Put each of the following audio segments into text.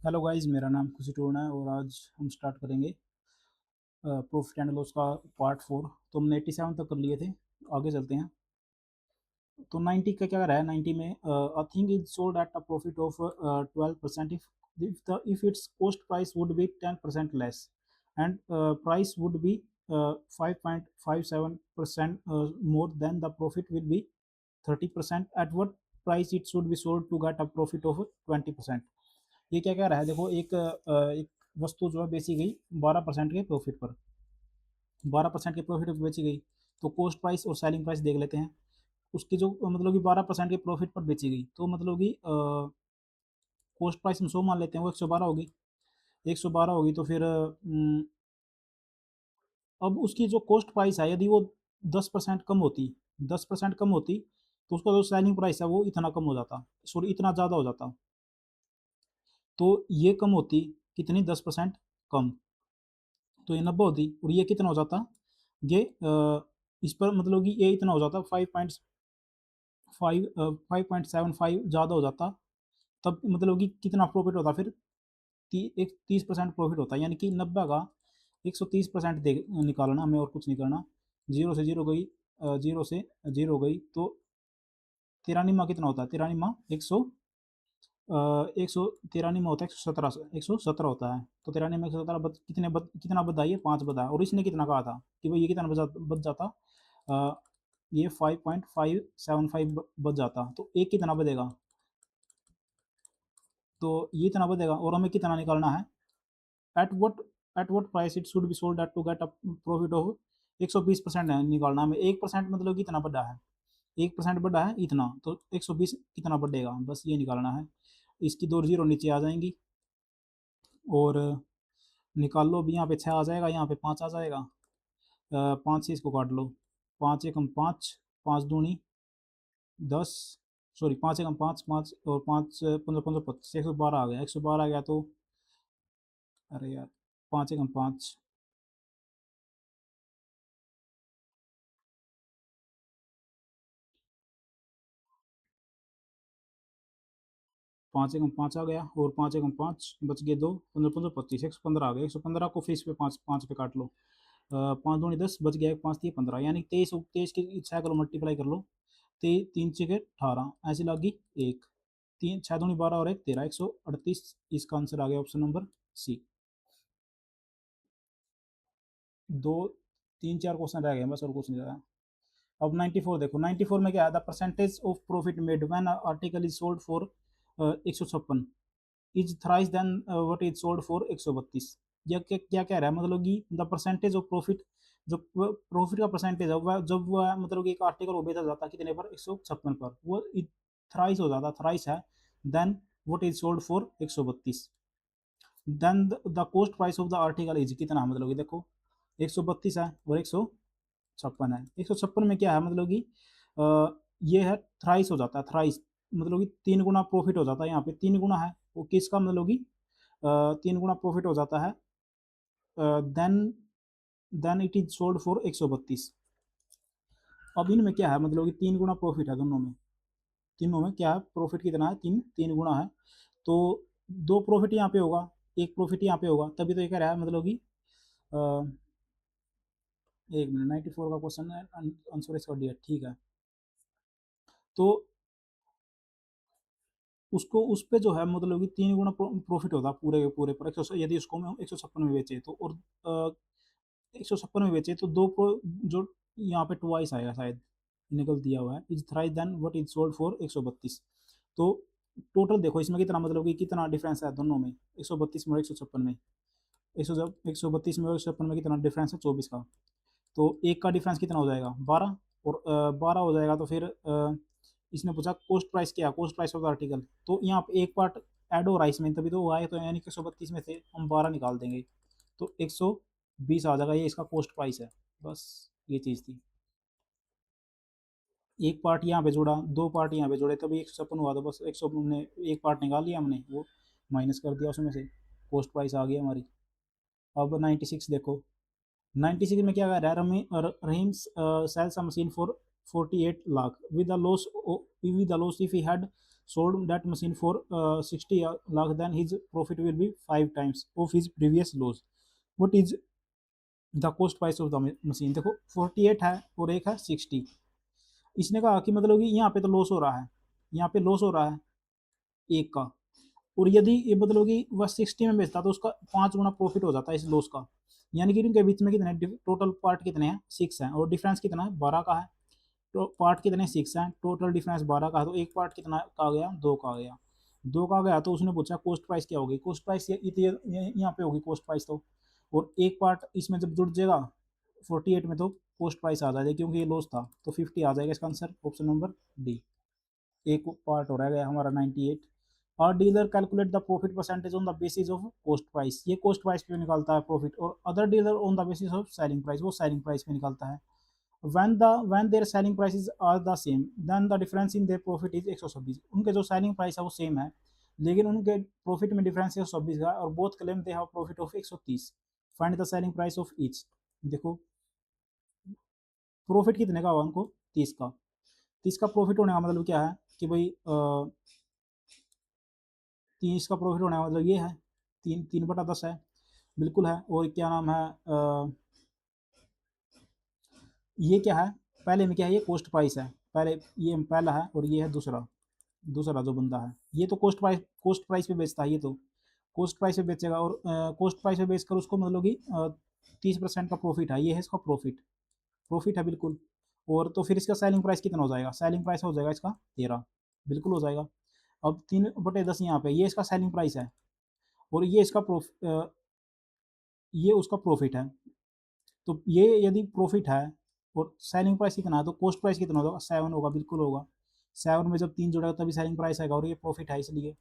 Hello guys, मेरा नाम खुशी टोना है और आज हम स्टार्ट करेंगे प्रॉफिट एंड लॉस का पार्ट 4। तो हमने 87 तक कर लिए थे। आगे चलते हैं। तो 90 का क्या रहा है। 90 में a thing is sold at a profit of 12% if its cost price would be 10% less and price would be 5.57% more, then the profit will be 30%. At what price it should be sold to get a profit of 20%? ये क्या कह रहा है, देखो एक वस्तु जो है बेची गई 12% के प्रॉफिट पर, 12% के प्रॉफिट पर बेची गई। तो कॉस्ट प्राइस और सेलिंग प्राइस देख लेते हैं। उसकी जो मतलब कि 12% के प्रॉफिट पर बेची गई, तो मतलब कि कॉस्ट प्राइस हम 100 मान लेते हैं, वो 112 होगी। 112 होगी तो फिर अब उसकी जो कॉस्ट प्राइस है, यदि वो 10% कम होती, 10% कम होती, तो उसका जो सेलिंग प्राइस है वो इतना कम हो जाता, सॉरी इतना ज़्यादा हो जाता। तो ये कम होती कितनी, 10% कम, तो ये 90 होती और ये कितना हो जाता, ये इस पर मतलब कि ये इतना हो जाता 5.75 ज़्यादा हो जाता। तब मतलब कि कितना प्रॉफिट होता फिर, एक 30% प्रॉफिट होता है। यानी कि 90 का 130% दे निकालना हमें, और कुछ नहीं करना। जीरो से जीरो गई, जीरो से जीरो गई, तो तिरानीमा कितना होता है, तिरानीमा 117 होता है, 117 होता है। तो तिरानी में 117 कितना बदा, ये 5 बदा। और इसने कितना कहा था कि भाई ये कितना बच जाता, अ, ये 5.575 बच जाता। तो एक कितना बचेगा, तो ये इतना बचेगा और हमें कितना निकालना है। At what at what price it should be sold at to get a profit of 120% है निकालना हमें। 1% मतलब कितना बढ़ा है, 1% बढ़ा है इतना, तो 120 कितना बढ़ेगा, बस ये निकालना है। इसकी दो जीरो नीचे आ जाएंगी और निकाल लो। अभी यहाँ पे 6 आ जाएगा, यहाँ पे 5 आ जाएगा। 5 से इसको काट लो। 5 एकम 5, 5 दूनी 10, सॉरी 5 एकम 5, 5 और 5 15 15 25, 112 आ गया। 112 आ गया तो अरे यार, 5 एकम 5, 5 एकम 5 आ गया और 5 एकम 5 बच गए 2, 15 15 25, 115 आ गया। 115 को फिर इस पे 5 5 पे काट लो। 5 दूनी 10 बच गया, 5 3 15, यानी 23, 23 की 6 करो मल्टीप्लाई कर लो। 3 छः 18 ऐसी लगी एक, 3 6 दूनी 12 और एक 13, 138। इसका आंसर आ गया ऑप्शन नंबर सी। दो, 3 4 क्वेश्चन रह गए बस, और कुछ नहीं रहा। अब 94 देखो। 94 में क्या है, the percentage of profit made when article is sold for 156 is thrice than what is sold for 132। यह क्या क्या कह रहा है, मतलब कि द परसेंटेज ऑफ प्रॉफिट, जो प्रॉफिट का परसेंटेज है वह जब वह मतलब कि एक आर्टिकल वो बेचा जाता है कितने पर, 156 पर, वो थ्राइस हो जाता, थ्राइस है than what is sold for 132। Then the cost price of the article is कितना, मतलब कि देखो 132 है और 156 है। 156 में क्या है, मतलब कि ये है थ्राइस हो जाता है, थ्राइस मतलब कि 3 गुना प्रॉफिट हो जाता है। यहाँ पे 3 गुना है वो किसका, मतलब कि 3 गुना प्रॉफिट हो जाता है। Then then it is sold for 132। अब इनमें क्या है, मतलब कि 3 गुना प्रॉफिट है दोनों में। तीनों में क्या है, प्रॉफिट कितना है, 3 गुना है। तो दो प्रॉफिट यहाँ पे होगा, एक प्रॉफिट यहाँ पे होगा, तभी तो ये कह रहा है मतलब कि एक मिनट। 94 का क्वेश्चन है, आंसर इसका डी है, ठीक है। तो उसको उस पे जो है मतलब कि 3 गुना प्रॉफिट होता पूरे के पूरे पर। 100 यदि उसको हम 156 में बेचे तो, और 156 में बेचे तो जो यहाँ पे ट्वाइस आएगा शायद, निकल दिया हुआ है, is thrice than what is sold for 132। तो टोटल देखो इसमें कितना, मतलब कि कितना डिफरेंस है दोनों में, 132 में और 156 में। 132 में और 156 में कितना डिफरेंस है, 24 का। तो एक का डिफरेंस कितना हो जाएगा, 12। और 12 हो जाएगा तो फिर इसने पूछा कॉस्ट प्राइस क्या, cost price of the article. तो यहाँ पे एक पार्ट ऐड हो रहा है इसमें, तभी तो वो आए। तो यानी कि 132 में से हम 12 निकाल देंगे तो 120 आ जाएगा, ये इसका कॉस्ट प्राइस है। बस ये चीज़ थी। एक पार्ट यहाँ पे जोड़ा, दो पार्ट यहाँ पे जोड़े, तभी 156 हुआ। तो बस 100 हमने एक पार्ट निकाल लिया, हमने वो माइनस कर दिया उसमें से, कॉस्ट प्राइस आ गई हमारी। अब 96 देखो। 96 में क्या कह रहा है, Rahim sells a machine for 48 lakh with the loss, if he had sold that machine for 60 lakh, then his profit will be 5 times of his previous loss. What is the cost price of the machine? देखो 48 है और एक है 60। इसने कहा कि मतलब कि यहाँ पे तो लॉस हो रहा है, यहाँ पे लॉस हो रहा है एक का, और यदि ये मतलब कि वह 60 में बेचता तो उसका 5 गुना प्रॉफिट हो जाता है इस लॉस का। यानी कि इनके बीच में कितने टोटल पार्ट कितने हैं, 6 हैं, और डिफरेंस कितना है, 12 का है। तो पार्ट कितने 6 हैं, टोटल डिफरेंस 12 का है, तो एक पार्ट कितना का आ गया, 2 का आ गया। 2 का आ गया तो उसने पूछा कॉस्ट प्राइस क्या होगी। कॉस्ट प्राइस यहाँ पे होगी कॉस्ट प्राइस तो, और एक पार्ट इसमें जब जुड़ जाएगा 48 में तो कॉस्ट प्राइस आ जाएगा, क्योंकि ये लॉस था तो 50 आ जाएगा इसका आंसर, ऑप्शन नंबर डी। एक पार्ट हो रह गया हमारा 98। और dealer calculate the profit percentage on the basis of cost price, ये कॉस्ट प्राइस पे निकालता है प्रॉफिट, और other dealer on the basis of selling price, वो सेलिंग प्राइस पे निकालता है। when their selling prices are the same, then the difference in their profit is 126। उनके जो सेलिंग प्राइस है वो सेम है, लेकिन उनके प्रॉफिट में डिफरेंस है 126 का, और both claim they have profit of 130। Find the selling price of each. देखो प्रॉफिट कितने का होगा उनको, 30 का। 30 का प्रॉफिट होने का मतलब क्या है कि भाई 30 का प्रॉफिट होने का मतलब ये है 3/10 है, बिल्कुल है। और क्या नाम है, ये क्या है, पहले में क्या है, ये कॉस्ट प्राइस है, पहले ये पहला है, और ये है दूसरा, दूसरा जो बंदा है ये तो कॉस्ट प्राइस पे बेचता है, ये तो कॉस्ट प्राइस पे बेचेगा, और कॉस्ट प्राइस पे बेचकर उसको मतलब कि 30% का प्रॉफिट है, ये है इसका प्रॉफिट, प्रॉफिट है बिल्कुल। और तो फिर इसका सेलिंग प्राइस कितना हो जाएगा, सेलिंग प्राइस हो जाएगा इसका 13, बिल्कुल हो जाएगा। अब 3/10 यहाँ पे ये इसका सेलिंग प्राइस है, और ये इसका ये उसका प्रॉफिट है। तो ये यदि प्रॉफिट है और सेलिंग प्राइस कितना है, तो कॉस्ट प्राइस कितना होगा, 7 होगा, बिल्कुल होगा। 7 में जब 3 जुड़ेगा तभी सेलिंग प्राइस आएगा, और ये प्रॉफिट है इसलिए।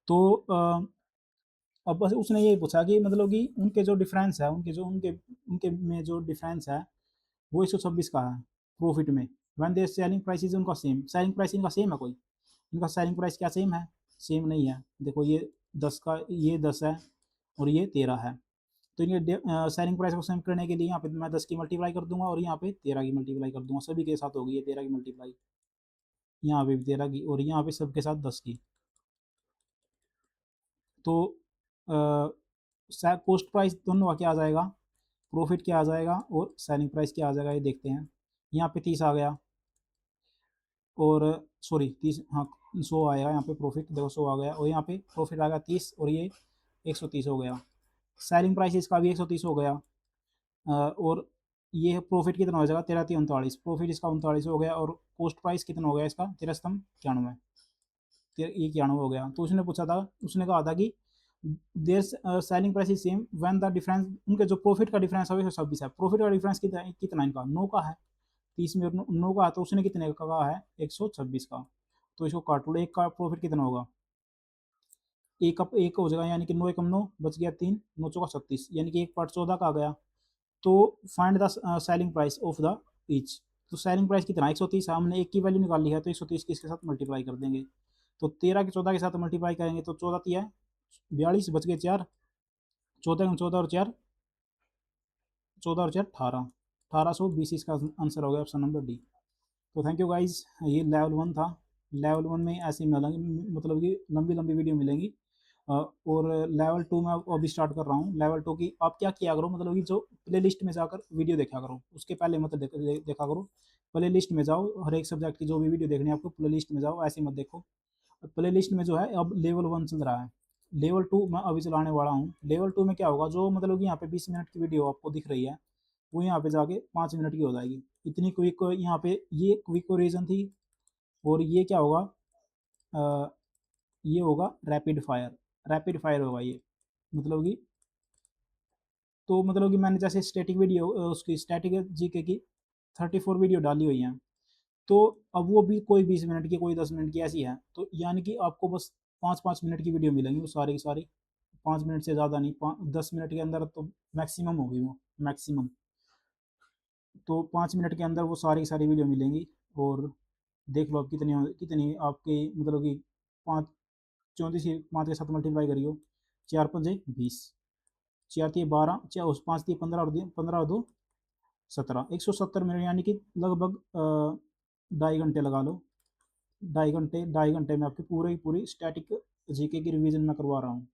तो अब बस उसने ये पूछा कि मतलब कि उनके जो डिफरेंस है, उनके में जो डिफरेंस है वो 126 का है प्रॉफिट में। When their selling price is उनका सेम, सेलिंग प्राइस इनका सेम है कोई, इनका सेलिंग प्राइस क्या सेम है, सेम नहीं है। देखो ये 10 का, ये 10 है और ये 13 है, तो इनके सेलिंग प्राइस को सेम करने के लिए यहाँ पे मैं 10 की मल्टीप्लाई कर दूंगा, और यहाँ पे 13 की मल्टीप्लाई कर दूंगा, सभी के साथ होगी ये 13 की मल्टीप्लाई, यहाँ पे भी 13 की, और यहाँ पे सबके साथ 10 की। तो कॉस्ट प्राइस दोनों का क्या आ जाएगा, प्रॉफिट क्या आ जाएगा और सेलिंग प्राइस क्या आ जाएगा, ये देखते हैं। यहाँ पे 30 आ गया, और सॉरी 30, हाँ 100 आएगा यहाँ पे प्रॉफिट, देखो 100 आ गया, और यहाँ पे प्रॉफिट आ गया 30, और ये 130 हो गया। सेलिंग प्राइस इसका भी 130 हो गया, और ये प्रॉफिट कितना हो जाएगा, 13 39, प्रॉफिट इसका 39 हो गया, और कॉस्ट प्राइस कितना हो गया इसका, 93 91, ये 91 हो गया। तो उसने पूछा था, उसने कहा था कि their selling price is same when the difference, उनके जो प्रॉफिट का डिफरेंस है वो 126 है, प्रॉफिट का डिफरेंस कितना इनका 9 का है, 30 में 9 का है, तो उसने कितने का कहा है, 126 का। तो इसको काट लो, एक का प्रॉफिट कितना होगा, एक हो जाएगा, यानी कि 9 एकम 9 बच गया 3, 9 चौका 36, यानी कि एक पार्ट 14 का आ गया। तो find the selling price of the each. तो सेलिंग प्राइस कितना, 130 है, हमने एक की वैल्यू निकाल ली है, तो 130 की इसके साथ मल्टीप्लाई कर देंगे, तो 13 की 14 के साथ मल्टीप्लाई करेंगे, तो 14 तिया 42, बच गए 4, 14 14 और 4, 14 और 4 18, 1820 इसका आंसर हो गया, ऑप्शन नंबर डी। तो थैंक यू गाइज, ये लेवल 1 था। लेवल 1 में ऐसे मिलेंगे, मतलब कि लंबी लंबी वीडियो मिलेंगी। और लेवल 2 में अभी स्टार्ट कर रहा हूँ। लेवल 2 की आप क्या किया करो, मतलब कि जो प्ले लिस्ट में जाकर वीडियो देखा करो, उसके पहले मत देखा करो, प्ले लिस्ट में जाओ, हर एक सब्जेक्ट की जो भी वीडियो देखनी है आपको प्ले लिस्ट में जाओ, ऐसे मत देखो। प्ले लिस्ट में जो है अब लेवल 1 चल रहा है, लेवल 2 मैं अभी चलाने वाला हूँ। लेवल 2 में क्या होगा, जो मतलब कि यहाँ पे 20 मिनट की वीडियो आपको दिख रही है, वो यहाँ पे जाके 5 मिनट की हो जाएगी। इतनी क्विक यहाँ पे ये क्विक रीजन थी। और ये क्या होगा, अ, ये होगा रैपिड फायर, रैपिड फायर होगा ये, मतलब कि तो मतलब कि मैंने जैसे स्टैटिक वीडियो उसकी स्टैटिक जीके की 34 वीडियो डाली हुई हैं, तो अब वो भी कोई 20 मिनट की, कोई 10 मिनट की ऐसी है, तो यानी कि आपको बस 5-5 मिनट की वीडियो मिलेंगी, वो सारी की सारी 5 मिनट से ज़्यादा नहीं, 10 मिनट के अंदर तो मैक्सिमम होगी वो, मैक्सिमम। तो 5 मिनट के अंदर वो सारी की सारी वीडियो मिलेंगी, और देख लो आप कितनी कितनी आपकी, मतलब कि 5 34 5 के साथ मल्टीप्लाई करियो, 4 पंजे 20, 4 तिये 12, 5 तिये 15, और 15 और 2 17, 170 मिनट, यानी कि लगभग 2.5 घंटे लगा लो। ढाई घंटे में आपकी पूरी पूरी स्टैटिक जीके की रिवीजन मैं करवा रहा हूँ।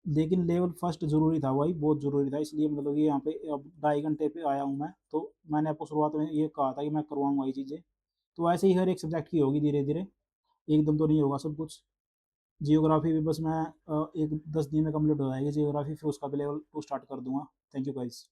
लेकिन लेवल फर्स्ट ज़रूरी था भाई, बहुत ज़रूरी था, इसलिए मतलब कि यहाँ पे अब ढाई घंटे पे आया हूँ मैं। तो मैंने आपको शुरुआत में ये कहा था कि मैं करवाऊँगा ये चीज़ें। तो ऐसे ही हर एक सब्जेक्ट की होगी धीरे-धीरे, एकदम तो नहीं होगा सब कुछ। जियोग्राफी भी बस मैं एक 10 दिन में कंप्लीट हो जाएगी जियोग्राफी, फिर उसका भी लेवल 2 स्टार्ट कर दूँगा। Thank you guys.